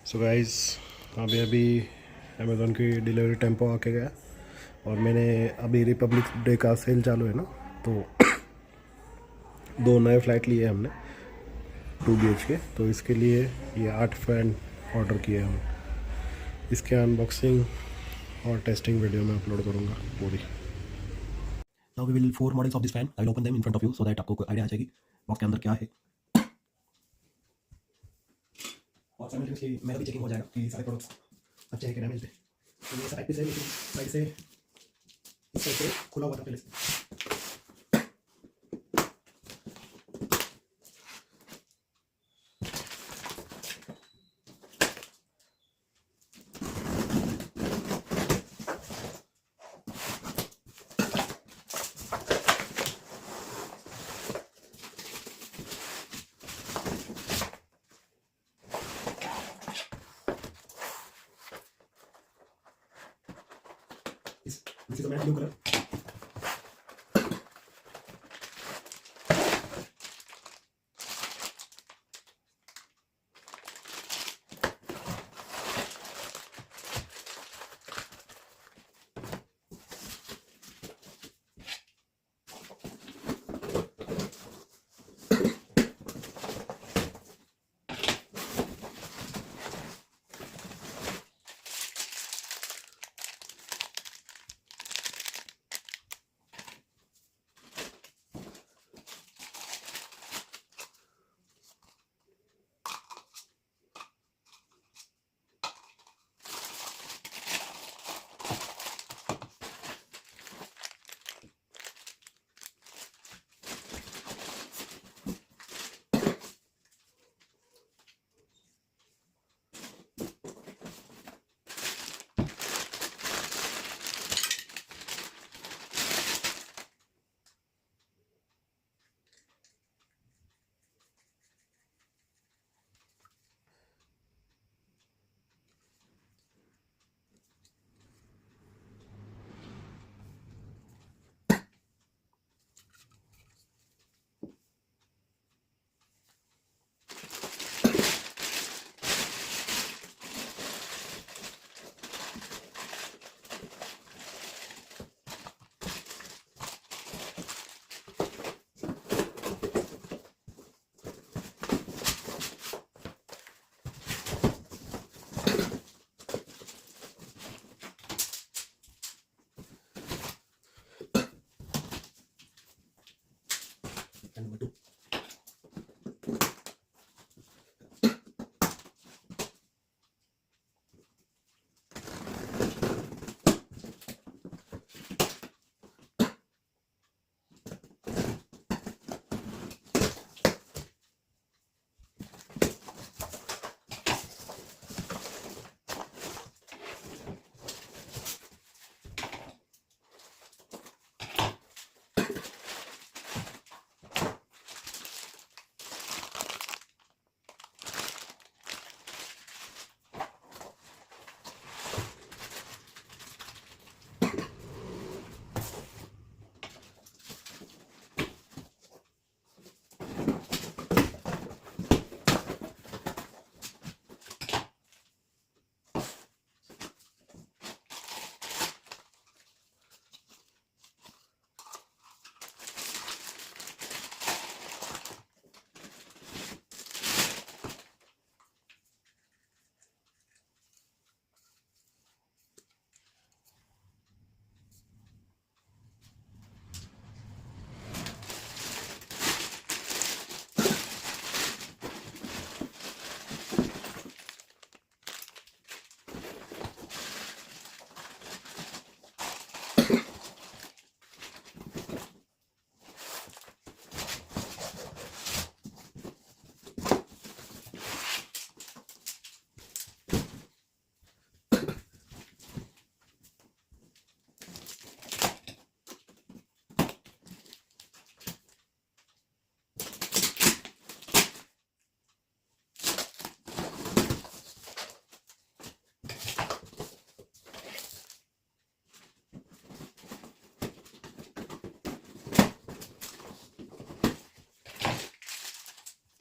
So guys, अभी अभी Amazon की डिलीवरी टेम्पो आके गया और मैंने अभी रिपब्लिक डे का सेल चालू है ना, तो दो नए फ्लाइट लिए हमने 2 BH के। तो इसके लिए ये 8 फैन ऑर्डर किए हम। इसके अनबॉक्सिंग और टेस्टिंग वीडियो मैं अपलोड करूँगा पूरी। Now we will 4 models of this fan. I will open them in front of you so that आपको आइडिया आ जाएगी बॉक्स के अंदर क्या है। और साइमल्टेनियसली मेरा भी चेकिंग हो जाएगा कि सारे प्रोडक्ट्स अच्छे हैं कि डैमेज है। तो ये साइड पे से, लेकिन साइड से इस साइड से खुला हुआ था पहले से। This is a matte blue color. And number 2.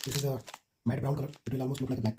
This is a matte brown color. It will almost look like a black.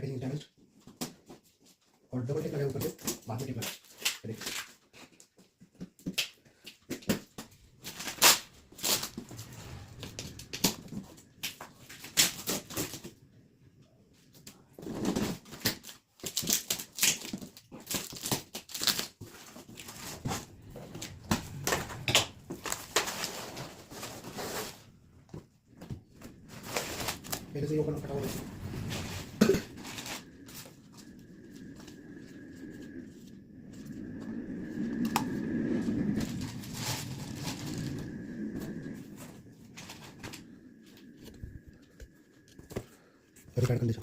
Packaging damage और डबल टेप लगाया ऊपर से, बाद में टेप लगा। देख पहले से ही ओपन फटा हुआ है। Record condition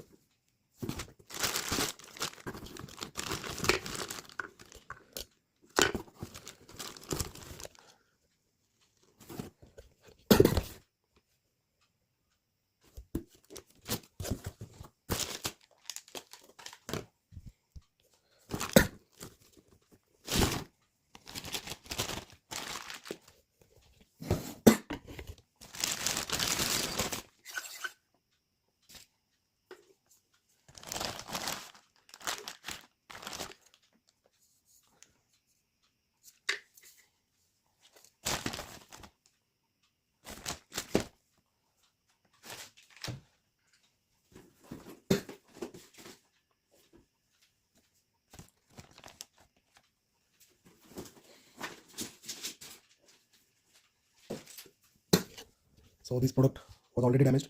so this product was already damage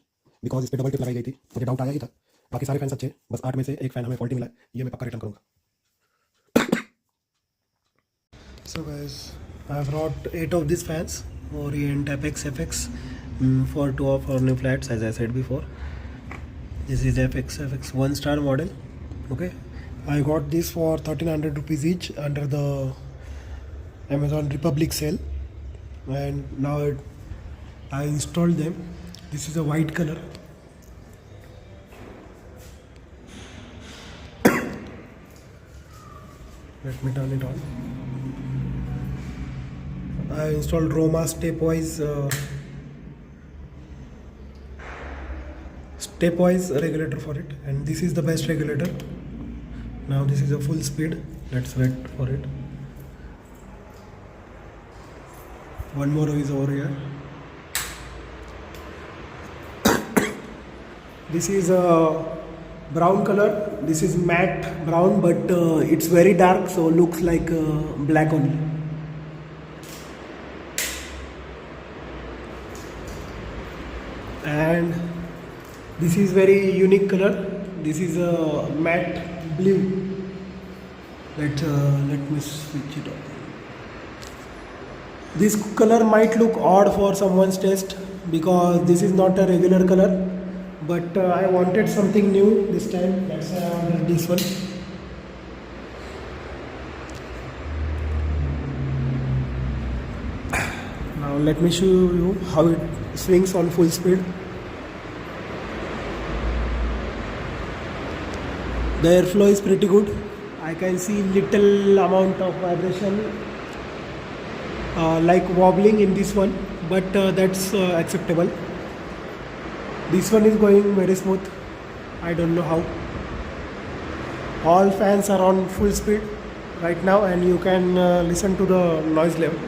because इस पर डबल टिप लगाई गई थी। मुझे डाउट आया ही था, बाकी सारे फैंस अच्छे हैं, बस 8 में से एक फ़ैन हमें फॉल्टी मिला है, ये मैं पक्का रिटर्न करूँगा। So guys, I have brought 8 of these fans, Orient Apex FX, for 2 of our new flats, as I said before. This is Apex FX 1-star model. Okay, I got this for 1300 rupees each under the Amazon Republic sale, and now I installed them. This is a white color. Let me turn it on. I installed Roma stepwise regulator for it, and this is the best regulator. Now this is a full speed. Let's wait for it. One more is over here. This is a brown color. This is matte brown, but it's very dark, so looks like black only. And this is very unique color. This is a matte blue. Let me switch it on. This color might look odd for someone's taste because this is not a regular color, but I wanted something new this time. That's why I ordered this one. Now let me show you how it swings on full speed. The airflow is pretty good. I can see little amount of vibration like wobbling in this one, but that's acceptable. This one is going very smooth. I don't know how. All fans are on full speed right now, and you can listen to the noise level.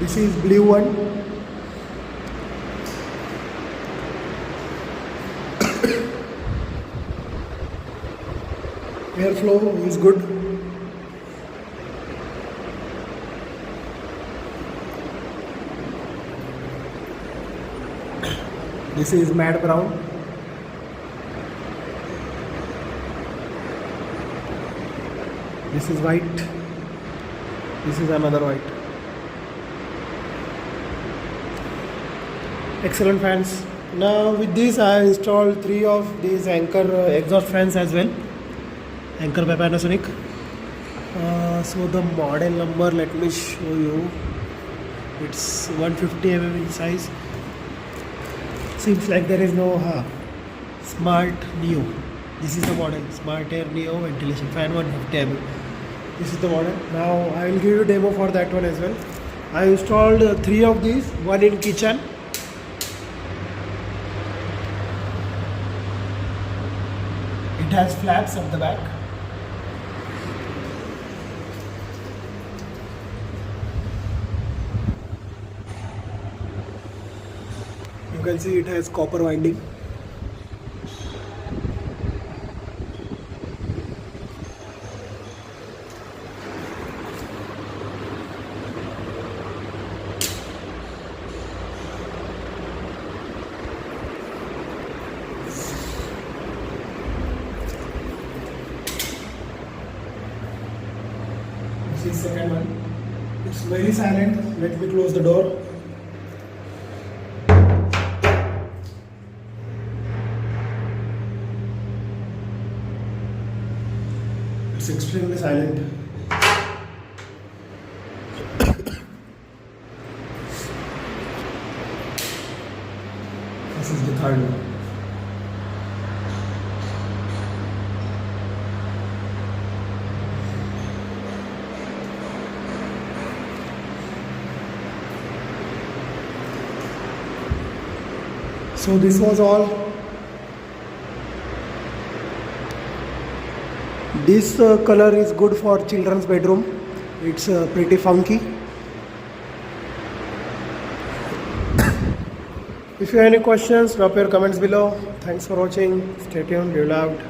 This is blue one. Airflow is good. This is matte brown. This is white. This is another white. Excellent fans. Now with this I installed 3 of these Anchor exhaust fans as well. Anchor by Panasonic. So the model number, let me show you. It's 150 mm in size. Seems like there is no smart new. This is the model, Smart Air Neo ventilation fan 150 ml. This is the model. Now I will give you demo for that one as well. I installed 3 of these, one in kitchen. It has flaps at the back. You can see it has copper winding. This is second one. It's very silent. Let me close the door. It's extremely silent. This is the third one. So this was all. This color is good for children's bedroom. It's pretty funky. If you have any questions, drop your comments below. Thanks for watching. Stay tuned. You loved.